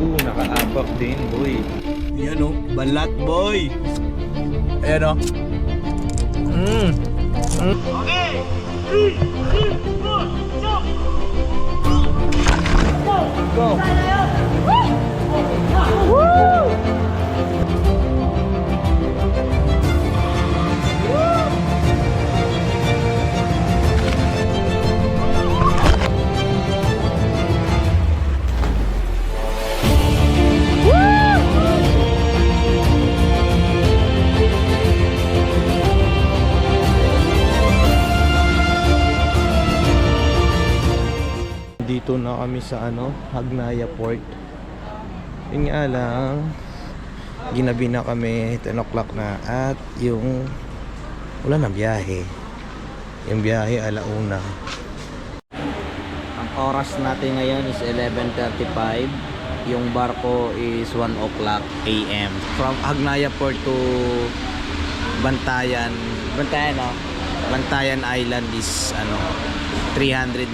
Nakaabak din, boy. Ayan o, balat, boy. Ayan o. Okay! 3, 2, 1, jump! Go! Dito na kami sa Hagnaya Port. Yun nga lang, ginabi na kami, 10 o'clock na, at yung wala na biyahe. Yung biyahe alauna. Ang oras natin ngayon is 11:35. Yung barko is 1 o'clock AM. From Hagnaya Port to Bantayan. Bantayan Island is 390.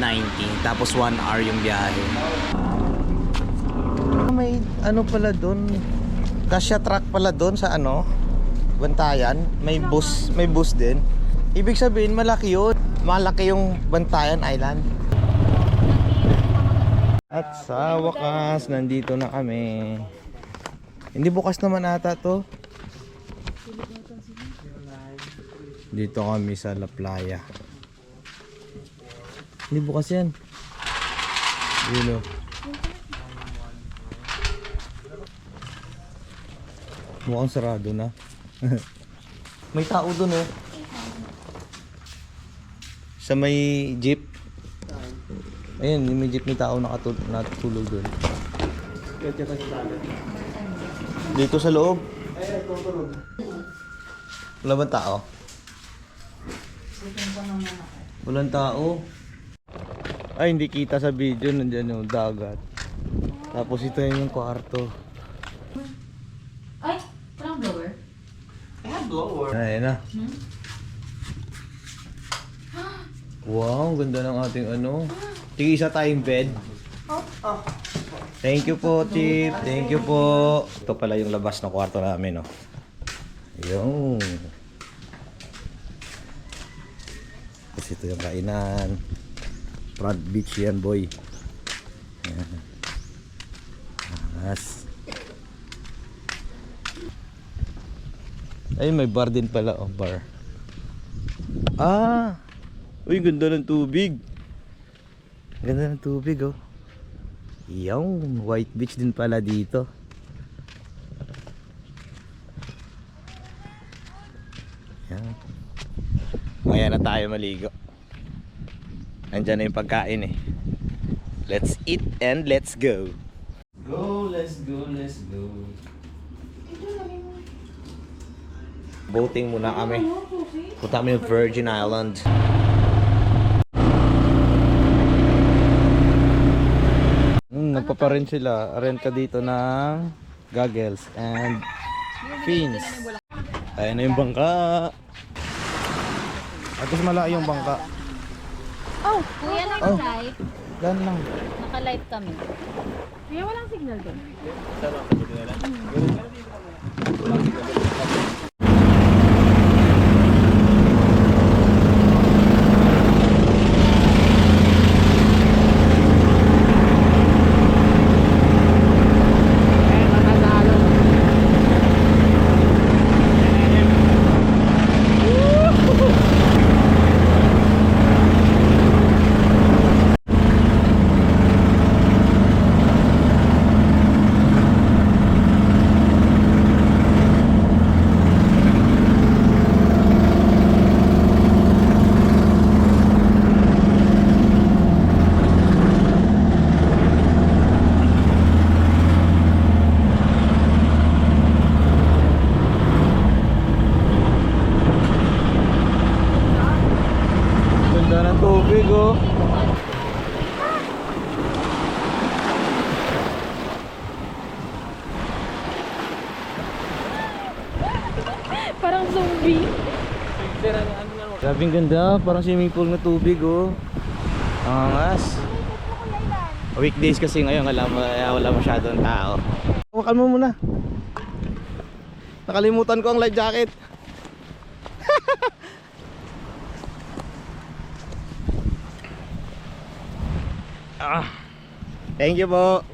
Tapos 1 hour yung biyahe. May pala doon, Kasya truck pala doon sa Bantayan. May bus din. Ibig sabihin malaki yun. Malaki yung Bantayan Island. At sa wakas, nandito na kami. Hindi bukas naman ata to. Dito kami sa La Playa. Hindi bukas yan. Yun o. Mukhang sarado na. May tao dun oh. Sa may jeep. Ayun, may jeep, may tao natutulog dun. Dito sa loob. Wala bang tao? Walang tao. Ay, hindi kita sa video. Nandiyan yung dagat. Tapos ito yung kwarto. Ay, walang blower. Ayan na. Wow, ganda ng ating Tig-isa tayong bed. Thank you po, Chief. Thank you po. Ito pala yung labas ng kwarto namin, Yung. Tapos ito yung kainan. Front beach yan, boy. Ayan. Yes. Ay, may bar din pala, bar. Uy, ganda ng tubig. Ganda ng tubig, Yung white beach din pala dito. Yan. Maya na tayo maligo. Andiyan na yung pagkain Let's eat and let's go. Let's go. Boating muna kami. Punta kami ng Virgin Island. Nagpaparin sila. Rent ka dito ng goggles and fins. Ayan na yung bangka. At mas malaki yung bangka. Oh, kuya naka-live. Yan lang. Naka-live kami. Kuya, walang signal doon. Parang zombie. Grabing ganda, parang swimming pool na tubig Angas. Weekdays kasi ngayon wala masyadong tao. Hawakan mo muna. Nakalimutan ko ang life jacket. Thank you po.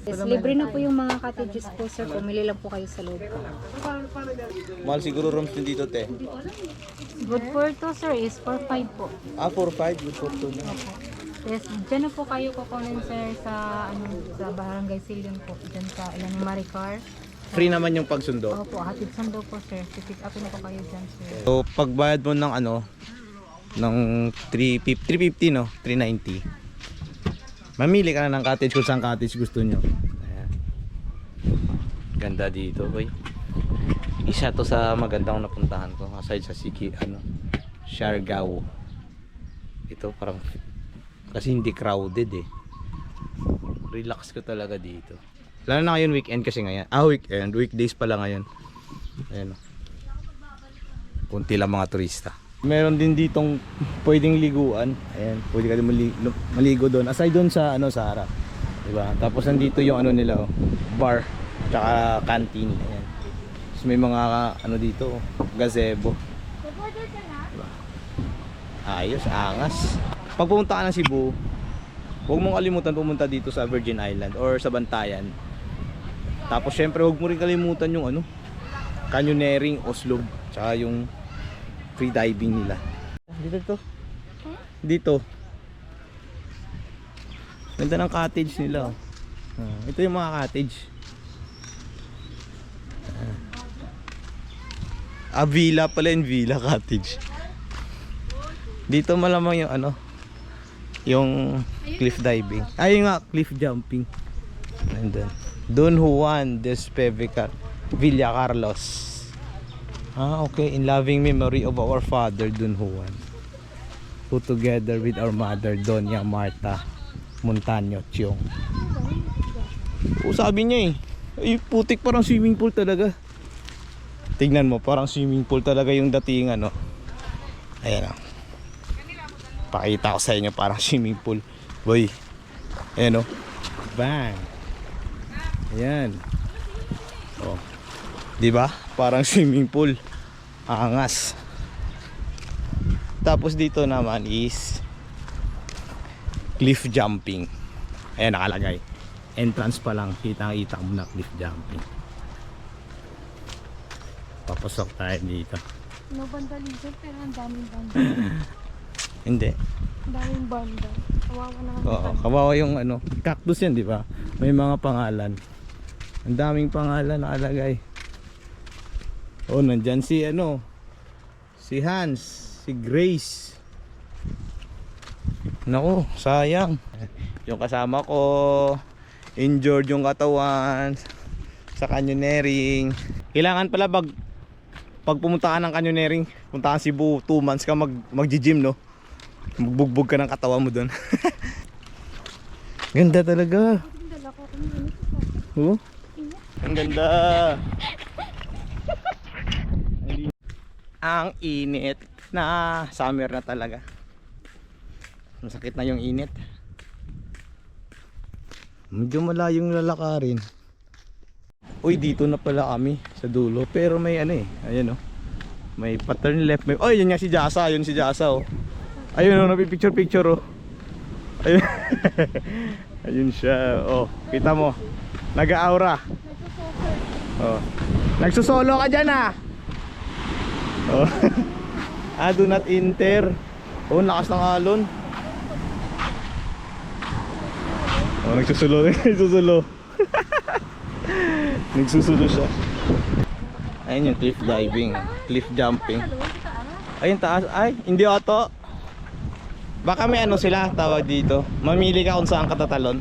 Yes, libre na po yung mga cottages po sir. Pumili lang po kayo sa loob. Mahal siguro rooms din dito, te. Good for two sir is for 5 po. 4-5, good for 2 na. Opo. Yes, dyan na po kayo kukunin sir sa sa Barangay Silion po. Dyan sa Ilang Maricar. Free naman yung pagsundo. Opo, hatid sundo po sir. Pick up na po kayo dyan sir. So, pagbayad mo ng ng 350 no? 390. Mamili ka na ng cottage kung saan cottage gusto nyo. Ayan. Ganda dito, boy. Isa to sa magandang napuntahan ko aside sa Siargao. Ito parang kasi hindi crowded eh. Relax ko talaga dito. Lalo na ngayon weekend kasi ngayon. Weekend, weekdays pala ngayon. Ayan. Kunti lang mga turista. Meron din ditong pwedeng liguan. Ayan, pwede ka din maligo doon. Aside doon sa sa harap. Diba? Tapos nandito yung nila, bar, tsaka canteen. Ayan. Tapos may mga dito, gazebo. Diba? Ayos, angas. Pag pumunta ka ng Cebu, huwag mong kalimutan pumunta dito sa Virgin Island or sa Bantayan. Tapos syempre huwag mo rin kalimutan yung canyoneering, Oslob, tsaka yung free diving nila. Dito to. Dito. Ganda ng cottage nila. Ito yung mga cottage. Villa pala yung villa cottage. Dito malamang yung yung cliff diving. Ay nga, cliff jumping. And then Don Juan Despevicar Villa Carlos. Okay, in loving memory of our father Don Juan, who together with our mother Doña Marta Montaño Chiong. Sabi niya ay putik, parang swimming pool talaga. Tignan mo, parang swimming pool talaga yung dating Ayan pakita ko sa inyo, parang swimming pool. Boy, ayan bang. Ayan. Diba? Parang swimming pool. Angas. Tapos dito naman is cliff jumping. Ayan nakalagay. Entrance pa lang, kita mo na cliff jumping. Papasok tayo dito. No vandalism pero ang daming banda. Hindi. Ang daming banda. Kawawa naman. Oo, kawawa yung cactus yan, di ba? May mga pangalan. Ang daming pangalan nakalagay. Nandyan si si Hans, si Grace. Naku, sayang. Yung kasama ko, injured yung katawan sa canyoneering. Kailangan pala pag pumunta ka ng canyoneering, punta ka Cebu, 2 months ka mag-gym, no? Magbugbog ka ng katawan mo doon. Ganda talaga. Ang ganda. Ang init na summer na talaga. Masakit na yung init. Medyo malayong lalakarin. Uy, dito na pala kami sa dulo. Pero may ayan may pattern left. Yun nga si Jasa. Ayun si Jasa Ayun napipicture. Ayun. Ayun siya. Kita mo. Nag-aura. Nagsusolo ka dyan do not enter. Lakas ng alon. Nagsusulo. Nagsusulo siya. Ayun yung cliff diving, cliff jumping. Ayun taas. Ay, hindi auto. Baka may sila tawag dito. Mamili ka kung saan ka tatalon.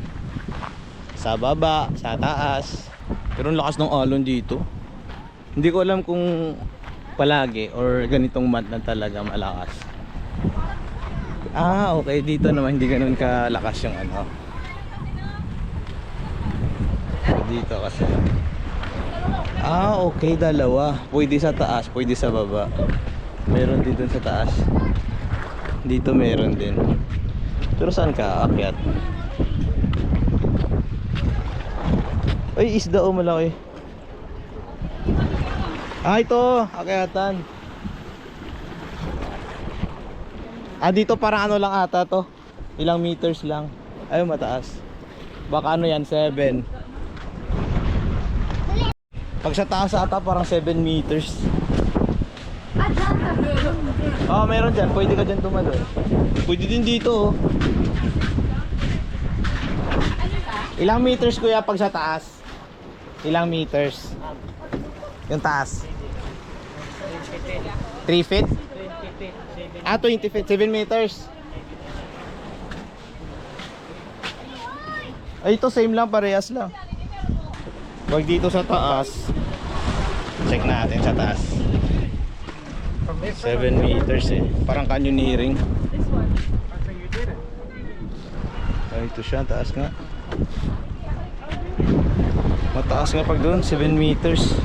Sa baba, sa taas. Pero ang lakas ng alon dito. Hindi ko alam kung palagi or ganitong month na talaga malakas. Okay, dito naman hindi ganoon kalakas yung dito kasi. Ah, okay, dalawa. Pwede sa taas, pwede sa baba. Meron dito sa taas. Dito meron din. Pero saan ka aakyat? Ay, isda oh, malaki. Ah, ito, akyatan. Ah, dito parang ano lang ata to. Ilang meters lang. Ay, mataas. Baka ano yan, 7. Pag sa taas ata parang 7 meters. Oh, meron dyan. Pwede ka dyan tumalon. Pwede din dito oh. Ilang meters kuya pag sa taas? Ilang meters? Yung taas? 3 feet? Ah, 20 feet. 7 meters. Ay, ito same lang. Parehas lang. Pag dito sa taas, check natin sa taas. 7 meters eh. Parang canyoneering. Ay, ito siya. Taas nga. Mataas nga pag doon. 7 meters.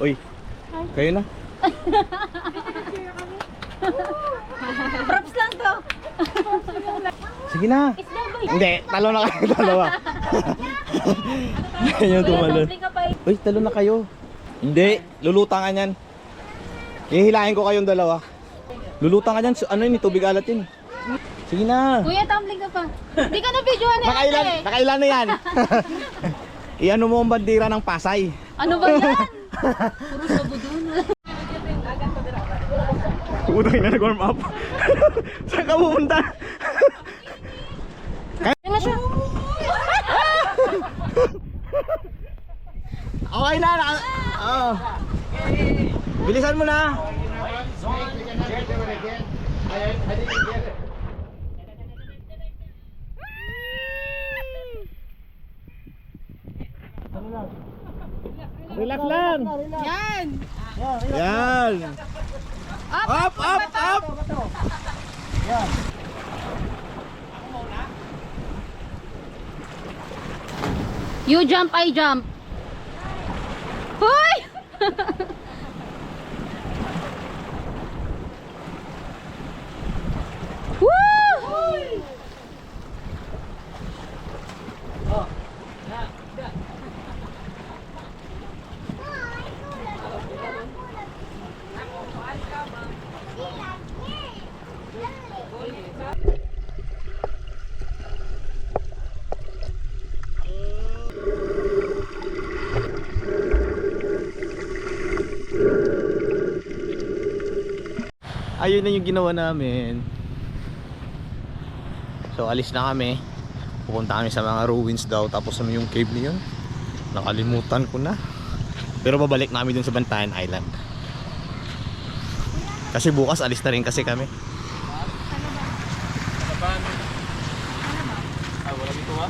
Uy, kayo na. Props lang to. Sige na. Hindi, talo na kayo dalawa. Ayun yung tumalon. Uy, talo na kayo. Hindi, lulutangan yan. Hihilahin ko kayong dalawa. Lulutangan yan. Ano yun, tubig alat yun. Sige na. Kuya, tumbling ka pa. Hindi ka na videoan eh. Nakailan na yan. Iano mo ang bandera ng Pasay. Ano ba yan? Puro sabudon. Utang na nag-warm up. Saan ka pupunta? Yan na siya. Okay na. Oh. Bilisan mo na. Relax lang. Yan. Yan. Up, up, up. You jump, I jump. Hoy! Woo! Ayun na yung ginawa namin. So alis na kami. Pupunta kami sa mga ruins daw. Tapos ano yung cave na yun? Nakalimutan ko na. Pero babalik namin dun sa Bantayan Island. Kasi bukas alis na rin kasi kami. Ano ba? Ano ba? Ah, wala dito ba?